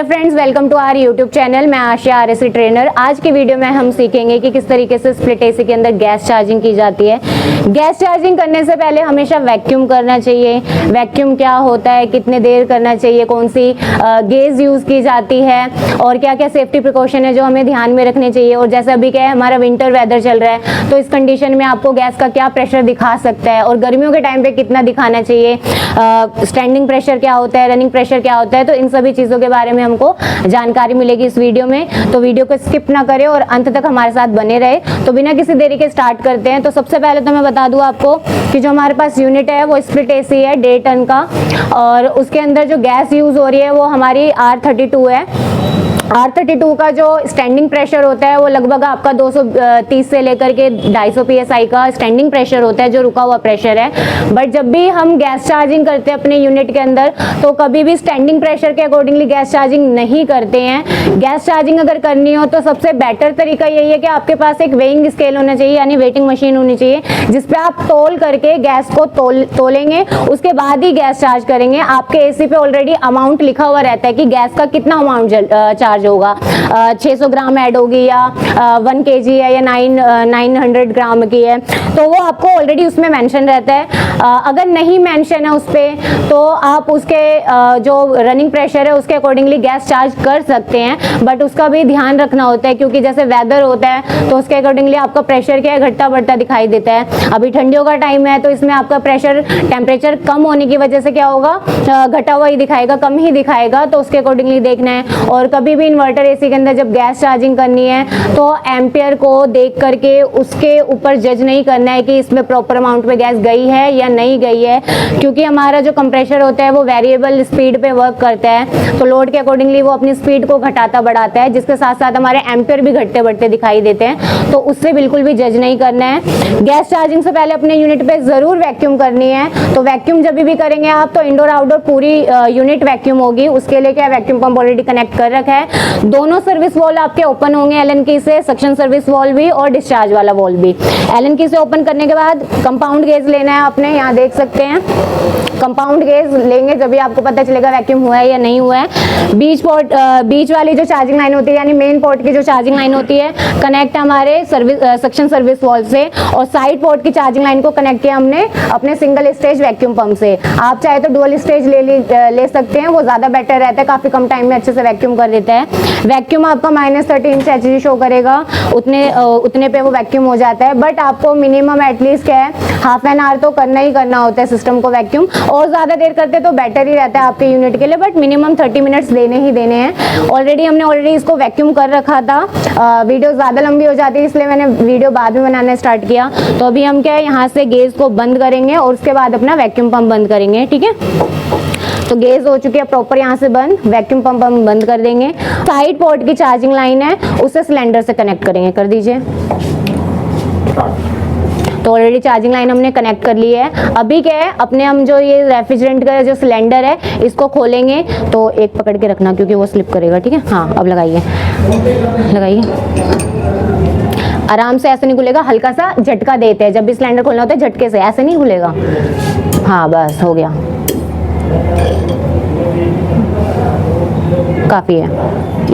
Hello friends, welcome to our YouTube channel. मैं Asiya RSC trainer. आज की वीडियो में हम सीखेंगे कि किस तरीके से स्प्लिट एसी के अंदर गैस चार्जिंग की जाती है। गैस चार्जिंग करने से पहले हमेशा वैक्यूम करना चाहिए। वैक्यूम क्या होता है, कितने देर करना चाहिए, कौन सी गेज यूज़ की जाती है और क्या क्या सेफ्टी प्रिकॉशन है जो हमें ध्यान में रखने चाहिए। और जैसे अभी क्या है, हमारा विंटर वेदर चल रहा है, तो इस कंडीशन में आपको गैस का क्या प्रेशर दिखा सकता है और गर्मियों के टाइम पे कितना दिखाना चाहिए, स्टैंडिंग प्रेशर क्या होता है, रनिंग प्रेशर क्या होता है, तो इन सभी चीज़ों के बारे में हमको जानकारी मिलेगी इस वीडियो में। तो वीडियो को स्किप ना करें और अंत तक हमारे साथ बने रहे। तो बिना किसी देरी के स्टार्ट करते हैं। तो सबसे पहले तो मैं बता दूं आपको कि जो हमारे पास यूनिट है वो स्प्लिट एसी है 1.5 टन का, और उसके अंदर जो गैस यूज़ हो रही है वो हमारी R32 है। R32 का जो स्टैंडिंग प्रेशर होता है वो लगभग आपका 230 से लेकर के 250 PSI का स्टैंडिंग प्रेशर होता है, जो रुका हुआ प्रेशर है। बट जब भी हम गैस चार्जिंग करते हैं अपने यूनिट के अंदर, तो कभी भी स्टैंडिंग प्रेशर के अकॉर्डिंगली गैस चार्जिंग नहीं करते हैं। गैस चार्जिंग अगर करनी हो तो सबसे बेटर तरीका यही है कि आपके पास एक वेइंग स्केल होना चाहिए, यानी वेटिंग मशीन होनी चाहिए, जिसपे आप तोल करके गैस को तोलेंगे, उसके बाद ही गैस चार्ज करेंगे। आपके एसी पे ऑलरेडी अमाउंट लिखा हुआ रहता है कि गैस का कितना अमाउंट चार्ज होगा, 600 ग्राम ऐड होगी या 1 kg है या 900 ग्राम की है, तो वो आपको ऑलरेडी उसमें मेंशन रहता है। अगर नहीं मेंशन है उस पर, तो आप उसके जो रनिंग प्रेशर है उसके अकॉर्डिंगली गैस चार्ज कर सकते हैं। बट उसका भी ध्यान रखना होता है, क्योंकि जैसे वेदर होता है तो उसके अकॉर्डिंगली आपका प्रेशर क्या है, घटता बढ़ता दिखाई देता है। अभी ठंडियों का टाइम है तो इसमें आपका प्रेशर टेम्परेचर कम होने की वजह से क्या होगा, घटा हुआ ही दिखाएगा, कम ही दिखाएगा, तो उसके अकॉर्डिंगली देखना है। और कभी भी इन्वर्टर एसी के अंदर जब गैस चार्जिंग करनी है तो एम्पियर को देख करके उसके ऊपर जज नहीं करना है कि इसमें प्रॉपर अमाउंट में गैस गई है या नहीं गई है, क्योंकि हमारा जो कंप्रेसर होता है वो वेरिएबल स्पीड पे वर्क करता है। तो लोड के अकॉर्डिंगली वो अपनी स्पीड को घटाता बढ़ाता है, जिसके साथ साथ हमारे एम्पियर भी घटते बढ़ते दिखाई देते हैं। तो उससे बिल्कुल भी जज नहीं करना है। गैस चार्जिंग से पहले अपने यूनिट पे जरूर वैक्यूम करनी है। तो वैक्यूम जब भी करेंगे आप, तो इंडोर आउटडोर पूरी यूनिट वैक्यूम होगी। उसके लिए क्या वैक्यूम पंप ऑलरेडी कनेक्ट कर रखा है। दोनों सर्विस वॉल आपके ओपन होंगे, एलन की से सक्शन सर्विस वॉल भी और डिस्चार्ज वाला वॉल भी। एलन की से ओपन करने के बाद कंपाउंड गेज लेना है आपने, यहाँ देख सकते हैं कंपाउंड गेज लेंगे, जब भी आपको पता चलेगा वैक्यूम हुआ है या नहीं हुआ है। बीच वाली जो चार्जिंग लाइन होती है, यानी मेन पोर्ट की जो चार्जिंग लाइन होती है, कनेक्ट हमारे सक्शन सर्विस वॉल से, और साइड पोर्ट की चार्जिंग लाइन को कनेक्ट किया हमने अपने सिंगल स्टेज वैक्यूम पंप से। आप चाहे तो डुअल स्टेज ले सकते हैं, वो ज्यादा बेटर रहता है, काफी कम टाइम में अच्छे से वैक्यूम कर देता है। वैक्यूम आपका -30 इंच HG शो करेगा, उतने पे वो वैक्यूम हो जाता है। बट आपको मिनिमम एटलीस्ट क्या है, हाफ एन आवर तो करना ही करना होता है सिस्टम को वैक्यूम। और ज़्यादा देर करते तो बेटर ही रहता है आपके यूनिट के लिए, बट मिनिमम 30 मिनट्स देने ही देने हैं। हमने इसको वैक्यूम कर रखा था। वीडियो ज़्यादा लंबी हो जाती है, इसलिए मैंने वीडियो बाद में बनाना स्टार्ट किया। तो अभी हम क्या है, यहाँ से गेज को बंद करेंगे और उसके बाद अपना वैक्यूम पंप बंद करेंगे, ठीक है। तो गेज हो चुकी है प्रॉपर यहाँ से बंद, वैक्यूम पंप हम बंद कर देंगे। साइड पोर्ट की चार्जिंग लाइन है, उसे सिलेंडर से कनेक्ट करेंगे, कर दीजिए। तो ऑलरेडी चार्जिंग लाइन हमने कनेक्ट कर ली है। अभी क्या है, अपने हम जो ये रेफ्रिजरेंट का जो सिलेंडर है इसको खोलेंगे, तो एक पकड़ के रखना क्योंकि वो स्लिप करेगा, ठीक है। हाँ, अब लगाइए, आराम से, ऐसे नहीं खुलेगा, हल्का सा झटका देते हैं जब भी सिलेंडर खोलना होता है, झटके से, ऐसे नहीं खुलेगा। हाँ बस हो गया, काफ़ी है,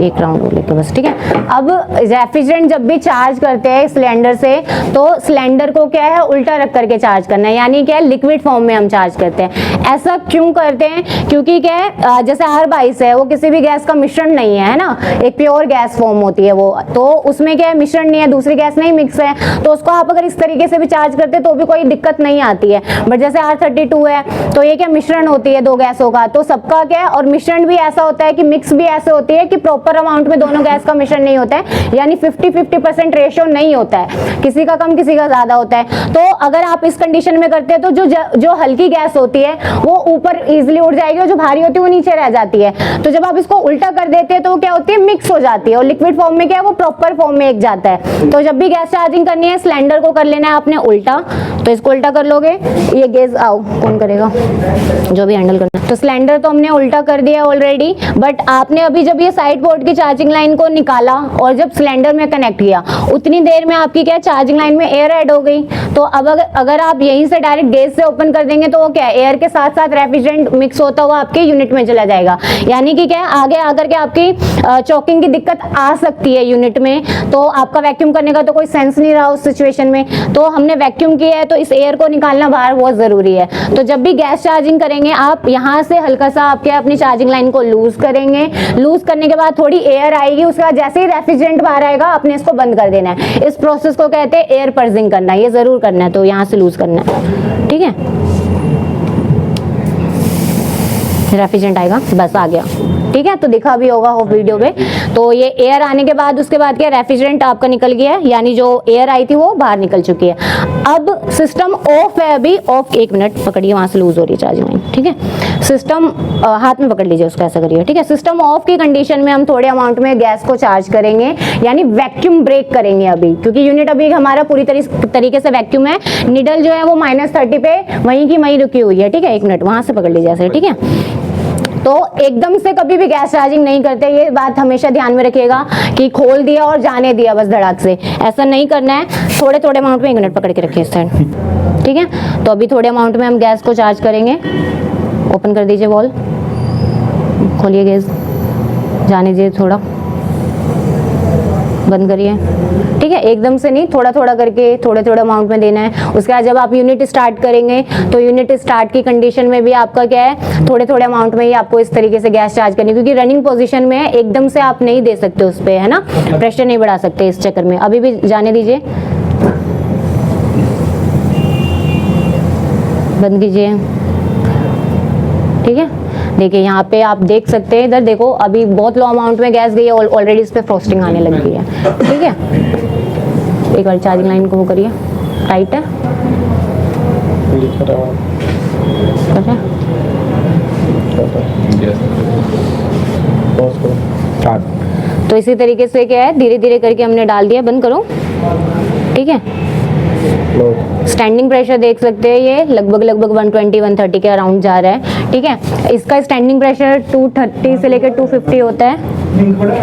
एक राउंड लेके बस, ठीक है। अब रेफ्रिजरेंट जब भी चार्ज करते हैं सिलेंडर से, तो सिलेंडर को क्या है, उल्टा रख करके चार्ज करना है, यानी क्या है, लिक्विड फॉर्म में हम चार्ज करते हैं। ऐसा क्यों करते हैं, क्योंकि क्या है, जैसे R22 है, वो किसी भी गैस का मिश्रण नहीं है ना, एक प्योर गैस फॉर्म होती है वो, तो उसमें क्या है, मिश्रण नहीं है, दूसरी गैस नहीं मिक्स है, तो उसको आप अगर इस तरीके से भी चार्ज करते हैं तो भी कोई दिक्कत नहीं आती है। बट जैसे R32 है, तो ये क्या मिश्रण होती है 2 गैसों का, तो सबका क्या है, और मिश्रण भी ऐसा होता है कि मिक्स भी ऐसे होती है कि प्रॉपर अमाउंट में दोनों गैस का मिश्रण नहीं होता है, यानी 50-50% रेशियो नहीं होता है, किसी का कम किसी का ज्यादा होता है। तो अगर आप इस कंडीशन में करते हैं तो जो हल्की गैस होती है वो ऊपर इजीली उड़ जाएगी और जो भारी होती है वो नीचे रह जाती है। तो जब आप इसको उल्टा कर देते हैं तो वो क्या होती है, मिक्स हो जाती है, और लिक्विड फॉर्म में क्या है, वो प्रॉपर फॉर्म में एक जाता है। तो जब भी गैस चार्जिंग करनी है, सिलेंडर को कर लेना है आपने उल्टा, तो इसको उल्टा कर लोगे, ये गैस आओ कौन करेगा, जो भी हैंडल करना है, तो सिलेंडर तो हमने उल्टा कर दिया ऑलरेडी, बट आपने अभी जब ये साइड पोर्ट की चार्जिंग लाइन को निकाला और जब सिलेंडर में कनेक्ट किया उतनी देर में आपकी क्या चार्जिंग लाइन में एयर ऐड हो गई। तो अब अगर आप यहीं से डायरेक्ट गेज से ओपन कर देंगे तो वो क्या एयर के साथ साथ रेफ्रिजरेंट मिक्स होता हुआ आपके यूनिट में चला जाएगा, यानी कि क्या आगे आकर के आपकी चॉकिंग की दिक्कत आ सकती है यूनिट में। तो आपका वैक्यूम करने का तो कोई सेंस नहीं रहा उस सिचुएशन में। तो हमने वैक्यूम किया है तो इस एयर को निकालना बाहर बहुत जरूरी है। तो जब भी गैस चार्जिंग करेंगे आप यहाँ से हल्का सा आपके अपनी चार्जिंग लाइन को लूज करेंगे, लूज करने के बाद थोड़ी एयर आएगी, उसके बाद जैसे ही रेफ्रिजरेंट बाहर आएगा आपने इसको बंद कर देना है। इस प्रोसेस को कहते हैं एयर पर्जिंग करना, ये जरूर करना है। तो यहाँ से लूज करना है, ठीक है। रेफ्रिजरेंट आएगा, बस आ गया, ठीक है। तो दिखा भी होगा हो वीडियो में। तो ये एयर आने के बाद उसके बाद क्या रेफ्रिजरेंट आपका निकल गया है, यानी जो एयर आई थी वो बाहर निकल चुकी है। अब सिस्टम ऑफ है, अभी ऑफ। 1 मिनट पकड़िए, वहां से लूज हो रही है चार्जिंग लाइन, ठीक है। सिस्टम हाथ में पकड़ लीजिए उसको, ऐसा करिए, ठीक है। सिस्टम ऑफ की कंडीशन में हम थोड़े अमाउंट में गैस को चार्ज करेंगे, यानी वैक्यूम ब्रेक करेंगे अभी, क्योंकि यूनिट अभी हमारा पूरी तरीके से वैक्यूम है। निडल जो है वो -30 पे वहीं की वहीं रुकी हुई है, ठीक है। 1 मिनट वहां से पकड़ लीजिए ऐसे, ठीक है। तो एकदम से कभी भी गैस चार्जिंग नहीं करते, ये बात हमेशा ध्यान में रखिएगा कि खोल दिया और जाने दिया बस धड़ाक से, ऐसा नहीं करना है। थोड़े थोड़े अमाउंट में 1 मिनट पकड़ के रखिए इस साइड, ठीक है। तो अभी थोड़े अमाउंट में हम गैस को चार्ज करेंगे। ओपन कर दीजिए वॉल, खोलिए गैस, जाने दीजिए, थोड़ा बंद करिए, ठीक है। एकदम से नहीं, थोड़ा थोड़ा करके थोड़े थोड़े अमाउंट में देना है। उसके बाद जब आप यूनिट स्टार्ट करेंगे तो यूनिट स्टार्ट की कंडीशन में भी आपका क्या है, थोड़े थोड़े अमाउंट में ही आपको इस तरीके से गैस चार्ज करनी है, क्योंकि रनिंग पोजीशन में है, एकदम से आप नहीं दे सकते उस पर, है ना, प्रेशर नहीं बढ़ा सकते इस चक्कर में। अभी भी जाने दीजिए, बंद कीजिए, ठीक है। देखिए यहाँ पे आप देख सकते हैं, इधर देखो अभी बहुत लो अमाउंट में गैस गई है, ऑलरेडी इस पे फ्रोस्टिंग आने लग गई है, ठीक है। एक बार चार्जिंग लाइन को वो करिए, टाइट है, तो इसी तरीके से क्या है, धीरे धीरे करके हमने डाल दिया, बंद करो, ठीक है। स्टैंडिंग प्रेशर देख सकते हैं, ये लगभग 120-130 के अराउंड जा रहा है, ठीक है। इसका स्टैंडिंग प्रेशर 230 से लेकर 250 होता है।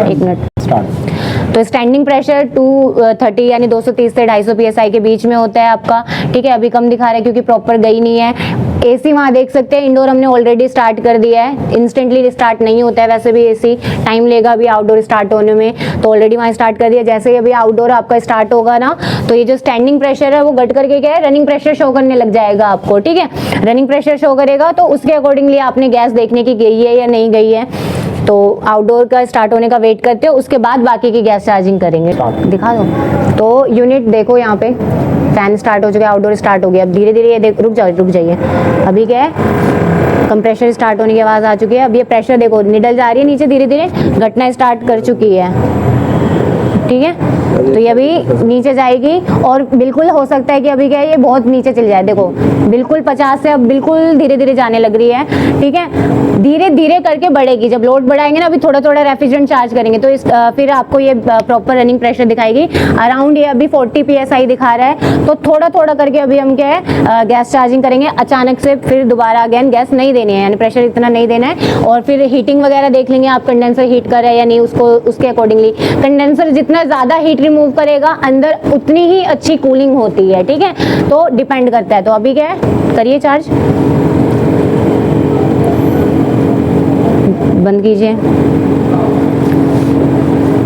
1 मिनट स्टार्ट। तो स्टैंडिंग प्रेशर 230 यानी 230 से 250 psi के बीच में होता है आपका, ठीक है। अभी कम दिखा रहा है क्योंकि प्रॉपर गई नहीं है। एसी वहाँ देख सकते हैं, इंडोर हमने ऑलरेडी स्टार्ट कर दिया है, इंस्टेंटली स्टार्ट नहीं होता है वैसे भी एसी, टाइम लेगा अभी आउटडोर स्टार्ट होने में, तो ऑलरेडी वहाँ स्टार्ट कर दिया। जैसे ही अभी आउटडोर आपका स्टार्ट होगा ना, तो ये जो स्टैंडिंग प्रेशर है वो घट करके क्या है, रनिंग प्रेशर शो करने लग जाएगा आपको, ठीक है। रनिंग प्रेशर शो करेगा तो उसके अकॉर्डिंगली आपने गैस देखने की गई है या नहीं गई है। तो आउटडोर का स्टार्ट होने का वेट करते हो, उसके बाद बाकी की गैस चार्जिंग करेंगे। दिखा दो। तो यूनिट देखो यहाँ पे फैन स्टार्ट हो चुका है, आउटडोर स्टार्ट हो गया। अब धीरे धीरे ये रुक जाइए। अभी क्या है, कंप्रेशर स्टार्ट होने की आवाज़ आ चुकी है। अब ये प्रेशर देखो, निडल जा रही है नीचे, धीरे धीरे घटना स्टार्ट कर चुकी है, ठीक है। तो ये अभी नीचे जाएगी और बिल्कुल हो सकता है कि अभी क्या है, ये बहुत नीचे चल जाए। देखो बिल्कुल 50 से अब बिल्कुल धीरे धीरे जाने लग रही है, ठीक है। धीरे धीरे करके बढ़ेगी, जब लोड बढ़ाएंगे ना, अभी थोड़ा थोड़ा रेफ्रिजरेंट चार्ज करेंगे तो फिर आपको ये प्रॉपर रनिंग प्रेशर दिखाएगी। अराउंड ये अभी 40 psi दिखा रहा है। तो थोड़ा थोड़ा करके अभी हम क्या है गैस चार्जिंग करेंगे। अचानक से फिर दोबारा अगेन गैस नहीं देनी है, यानी प्रेशर इतना नहीं देना है। और फिर हीटिंग वगैरह देख लेंगे आप, कंडेंसर हीट कर रहा है या नहीं, उसको उसके अकॉर्डिंगली कंडेंसर जितना ज़्यादा हीट रिमूव करेगा अंदर उतनी ही अच्छी कूलिंग होती है, ठीक है। तो डिपेंड करता है। तो अभी क्या है, करिए चार्ज, बंद कीजिए,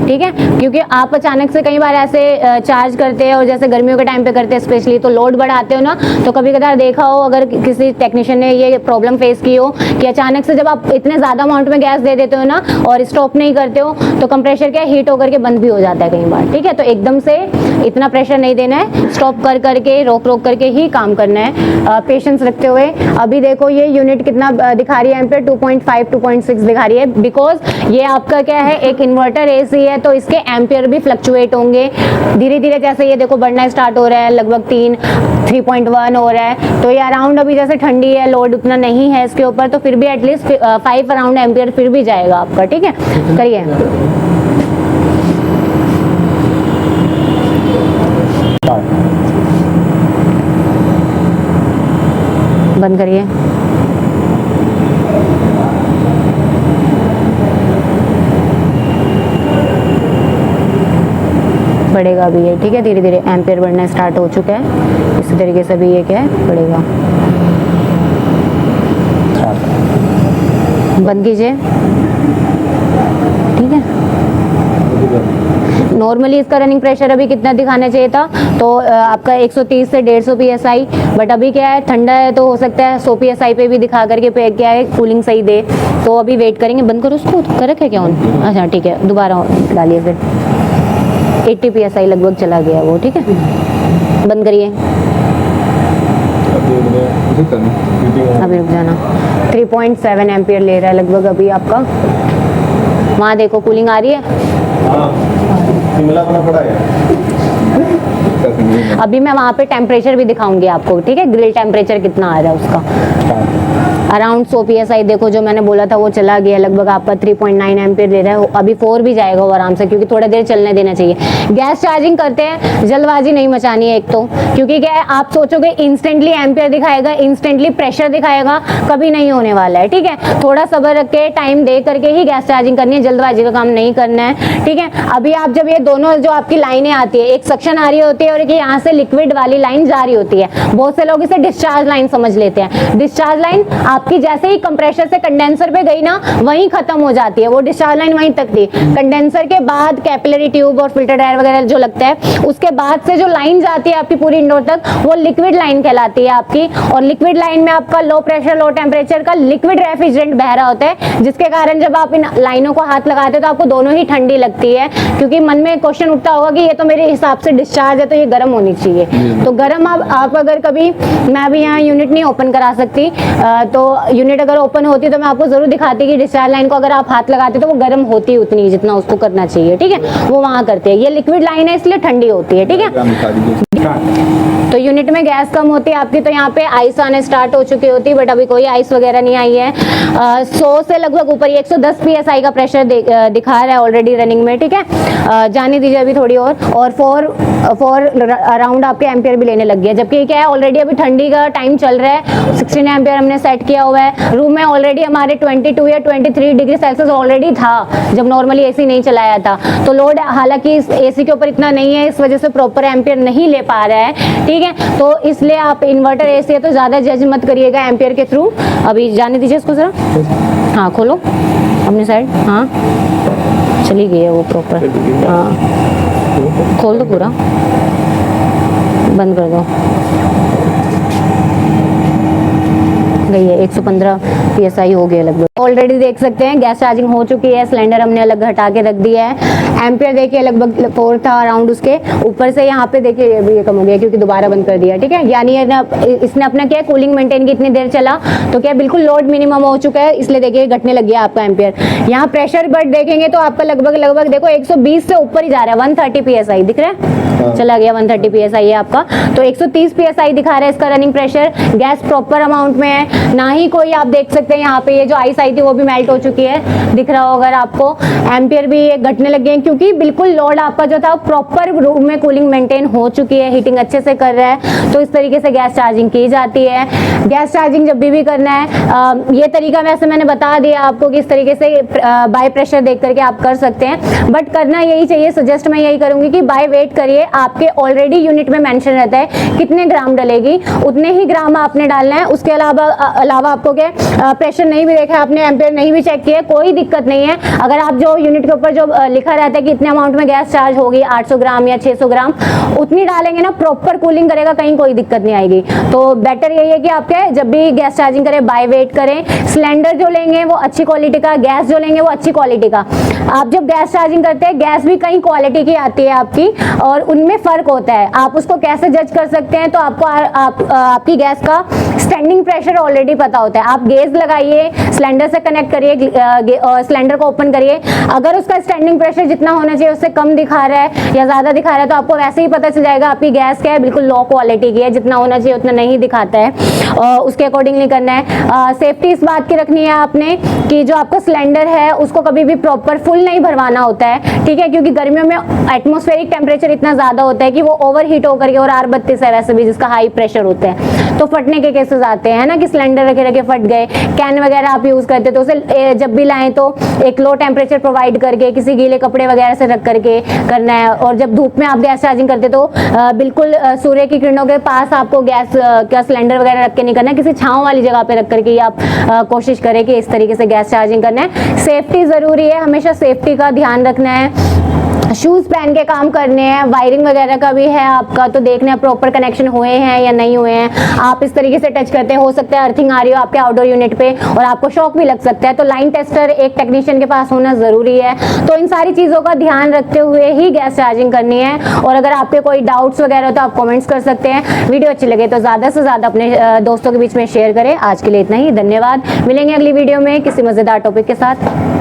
ठीक है। क्योंकि आप अचानक से कई बार ऐसे चार्ज करते हैं और जैसे गर्मियों के टाइम पे करते हैं स्पेशली, तो लोड बढ़ाते हो ना, तो कभी कभार देखा हो अगर किसी टेक्नीशियन ने ये प्रॉब्लम फेस की हो कि अचानक से जब आप इतने ज़्यादा अमाउंट में गैस दे देते हो ना और स्टॉप नहीं करते हो तो कंप्रेशर क्या हीट होकर के बंद भी हो जाता है कई बार, ठीक है। तो एकदम से इतना प्रेशर नहीं देना है, स्टॉप कर करके रोक रोक करके ही काम करना है, पेशेंस रखते हुए। अभी देखो ये यूनिट कितना दिखा रही है, एम्पियर 2.5 2.6 दिखा रही है, बिकॉज ये आपका क्या है, एक इन्वर्टर एसी है, तो इसके एम्पियर भी फ्लक्चुएट होंगे धीरे धीरे। जैसे ये देखो बढ़ना स्टार्ट हो रहा है, लगभग 3.1 हो रहा है। तो ये अराउंड अभी जैसे ठंडी है, लोड उतना नहीं है इसके ऊपर, तो फिर भी एटलीस्ट 5 अराउंड एम्पियर फिर भी जाएगा आपका, ठीक है। करिए, बंद करिए, बढ़ेगा अभी ये, ठीक है। धीरे धीरे एम्पियर बढ़ना स्टार्ट हो चुका है। इसी तरीके से भी ये क्या है, बढ़ेगा। बंद कीजिए, ठीक है। नॉर्मली इसका रनिंग प्रेशर अभी कितना दिखाना चाहिए था, तो आपका 130 से 150 PSI, बट अभी क्या है, ठंडा है तो हो सकता है 100 PSI पे भी दिखा करके पे क्या है कूलिंग सही दे। तो अभी वेट करेंगे। बंद करो उसको, कर रखा है क्या ऑन? अच्छा ठीक है, दोबारा डालिए फिर। 80 PSI लगभग चला गया वो, ठीक है। बंद करिए, अभी रुक जाना। 3.7 एम्पियर ले रहा है लगभग अभी आपका। वहाँ देखो कूलिंग आ रही है। अभी मैं वहाँ पे टेम्परेचर भी दिखाऊंगी आपको, ठीक है। ग्रिल टेम्परेचर कितना आ रहा है उसका, अराउंड 100 PSI देखो, जो मैंने बोला था वो चला गया लगभग आपका। 3.9 एम्पियर ले रहा है, अभी 4 भी जाएगा वो आराम से, क्योंकि थोड़ा देर चलने देना चाहिए। गैस चार्जिंग करते हैं, जल्दबाजी नहीं मचानी है एक तो, क्योंकि क्या है, आप सोचोगे इंस्टेंटली एम्पियर दिखाएगा, इंस्टेंटली प्रेशर दिखाएगा, कभी नहीं होने वाला है, ठीक है। थोड़ा सब्र रख के, टाइम दे करके ही गैस चार्जिंग करनी है, जल्दबाजी का काम नहीं करना है, ठीक है। अभी आप जब ये दोनों जो आपकी लाइनें आती है, एक सक्शन आ रही होती है और एक यहाँ से लिक्विड वाली लाइन जा रही होती है, बहुत से लोग इसे डिस्चार्ज लाइन समझ लेते हैं। डिस्चार्ज लाइन आपकी जैसे ही कंप्रेसर से कंडेंसर पे गई ना, वहीं खत्म हो जाती है वो डिस्चार्ज लाइन, वहीं तक थी। कंडेंसर के बाद कैपिलरी ट्यूब और फिल्टर टायर वगैरह जो लगता है, उसके बाद से जो लाइन जाती है आपकी पूरी इंडोर तक, वो लिक्विड लाइन कहलाती है आपकी। और लिक्विड लाइन में आपका लो प्रेशर लो टेम्परेचर का लिक्विड रेफ्रिजरेंट बह रहा होता है, जिसके कारण जब आप इन लाइनों को हाथ लगाते हो तो आपको दोनों ही ठंडी लगती है, क्योंकि मन में क्वेश्चन उठता होगा कि ये तो मेरे हिसाब से डिस्चार्ज है तो ये गर्म होनी चाहिए। तो गर्म आप अगर कभी, मैं अभी यहाँ यूनिट नहीं ओपन करा सकती, तो यूनिट अगर ओपन होती तो मैं आपको जरूर दिखाती कि डिस्चार्ज लाइन को अगर आप हाथ लगाते तो वो गर्म होती उतनी जितना उसको करना चाहिए, ठीक है। वो वहाँ करते हैं। ये लिक्विड लाइन है इसलिए ठंडी होती है, ठीक है। तो यूनिट में गैस कम होती है आपकी, तो यहाँ पे आइस आने स्टार्ट हो चुकी होती है, बट अभी कोई आइस वगैरह नहीं आई है। 100 से लगभग ऊपर 110 PSI का प्रेशर दिखा रहा है ऑलरेडी रनिंग में, ठीक है। जाने दीजिए अभी थोड़ी और 4 अराउंड आपके एम्पियर भी लेने लग गया, जबकि क्या है, ऑलरेडी अभी ठंडी का टाइम चल रहा है। 16 एम्पियर हमने सेट किया हुआ है। रूम में ऑलरेडी हमारे 22 या 23 डिग्री सेल्सियस ऑलरेडी था जब नॉर्मली एसी नहीं चलाया था। तो लोड हालांकि इस एसी के ऊपर इतना नहीं है, इस वजह से प्रॉपर एम्पियर नहीं ले पा रहा है, ठीक है। तो इसलिए आप इन्वर्टर एसी है तो ज्यादा जज मत करिएगा एम्पियर के थ्रू। अभी जाने दीजिए इसको जरा। हाँ खोलो अपनी साइड, हाँ चली गई है वो प्रॉपर। हाँ खोल दो पूरा, बंद कर दो। गई है 115 PSI हो गया लगभग। ऑलरेडी देख सकते हैं गैस चार्जिंग हो चुकी है। सिलेंडर हमने अलग हटा के रख दिया है। एम्पियर देखिए लगभग 4 था अराउंड, उसके ऊपर से यहाँ पे देखिए ये कम हो गया क्योंकि दोबारा बंद कर दिया, ठीक है। यानी इसने अपना क्या कूलिंग मेंटेन की, इतनी देर चला तो क्या बिल्कुल लोड मिनिमम हो चुका है, इसलिए देखिए घटने लग गया आपका एम्पियर। यहाँ प्रेशर बट देखेंगे तो आपका लगभग देखो 120 से ऊपर ही जा रहा है। 130 PSI दिख रहा है, चला गया 130 PSI है आपका। तो 130 PSI दिखा रहा है इसका running pressure. Gas proper amount में है, ना ही कोई आप देख सकते हैं यहाँ पे ये जो आइस आई थी वो भी मेल्ट हो चुकी है, दिख रहा होगा आपको। एम्पियर भी घटने लग गए क्योंकि बिल्कुल लोड आपका जो था प्रॉपर रूम में कूलिंग मेंटेन हो चुकी है, हीटिंग अच्छे से कर रहा है। तो इस तरीके से गैस चार्जिंग की जाती है। गैस चार्जिंग जब भी करना है, ये तरीका वैसे मैंने बता दिया आपको कि इस तरीके से बाय प्रेशर देख करके आप कर सकते हैं, बट करना यही चाहिए, सजेस्ट मैं यही करूंगी कि बाय वेट करिए। आपके ऑलरेडी यूनिट में मेंशन रहता है कितने ग्राम डलेगी, उतने ही ग्राम आपने डालना है। उसके अलावा आपको क्या प्रेशर नहीं भी देखा आपने, एम्पियर नहीं भी चेक किया, कोई दिक्कत नहीं है। अगर आप जो यूनिट के ऊपर जो लिखा रहता है कि इतने अमाउंट में गैस चार्ज होगी 800 ग्राम या 600 ग्राम, उतनी डालेंगे ना, प्रॉपर कूलिंग करेगा, कहीं कोई दिक्कत नहीं आएगी। तो बेटर यही है कि आपके जब भी गैस चार्जिंग करें बाय वेट करें। सिलेंडर जो लेंगे वो अच्छी क्वालिटी का, गैस जो लेंगे वो अच्छी क्वालिटी का। आप जब गैस चार्जिंग करते हैं, गैस भी कई क्वालिटी की आती है आपकी और उनमें फर्क होता है। आप उसको कैसे जज कर सकते हैं, तो आपको आपकी गैस का स्टैंडिंग प्रेशर ऑलरेडी पता होता है। आप गेज लगाइए, सिलेंडर से कनेक्ट करिए, सिलेंडर को ओपन करिए। अगर उसका स्टैंडिंग प्रेशर जितना होना चाहिए उससे कम दिखा रहा है या ज्यादा दिखा रहा है, तो आपको वैसे ही पता चल जाएगा आपकी गैस क्या है, बिल्कुल लो क्वालिटी की है। जितना होना चाहिए उतना नहीं दिखाता है, उसके अकॉर्डिंगली करना है। सेफ्टी इस बात की रखनी है आपने कि जो आपका सिलेंडर है उसको कभी भी प्रॉपर फुल नहीं भरवाना होता है, ठीक है, क्योंकि गर्मियों में एटमॉस्फेरिक टेम्परेचर इतना ज्यादा होता है कि वो ओवर हीट होकर के, और R32 है वैसे भी जिसका हाई प्रेशर होता है, तो फटने के केसेस आते हैं ना, कि सिलेंडर रखे रखे फट गए। कैन वगैरह आप यूज़ करते हैं तो उसे जब भी लाएं तो एक लो टेम्परेचर प्रोवाइड करके किसी गीले कपड़े वगैरह से रख करके करना है। और जब धूप में आप गैस चार्जिंग करते तो बिल्कुल सूर्य की किरणों के पास आपको गैस का सिलेंडर वगैरह रख के नहीं करना है, किसी छांव वाली जगह पे रख करके ही आप कोशिश करें कि इस तरीके से गैस चार्जिंग करना है। सेफ्टी ज़रूरी है, हमेशा सेफ्टी का ध्यान रखना है। शूज़ पहन के काम करने हैं, वायरिंग वगैरह का भी है आपका, तो देखना है प्रॉपर कनेक्शन हुए हैं या नहीं हुए हैं। आप इस तरीके से टच करते हो सकता है अर्थिंग आ रही हो आपके आउटडोर यूनिट पे और आपको शॉक भी लग सकता है, तो लाइन टेस्टर एक टेक्नीशियन के पास होना ज़रूरी है। तो इन सारी चीज़ों का ध्यान रखते हुए ही गैस चार्जिंग करनी है। और अगर आपके कोई डाउट्स वगैरह हो तो आप कॉमेंट्स कर सकते हैं। वीडियो अच्छी लगे तो ज़्यादा से ज़्यादा अपने दोस्तों के बीच में शेयर करें। आज के लिए इतना ही, धन्यवाद। मिलेंगे अगली वीडियो में किसी मज़ेदार टॉपिक के साथ।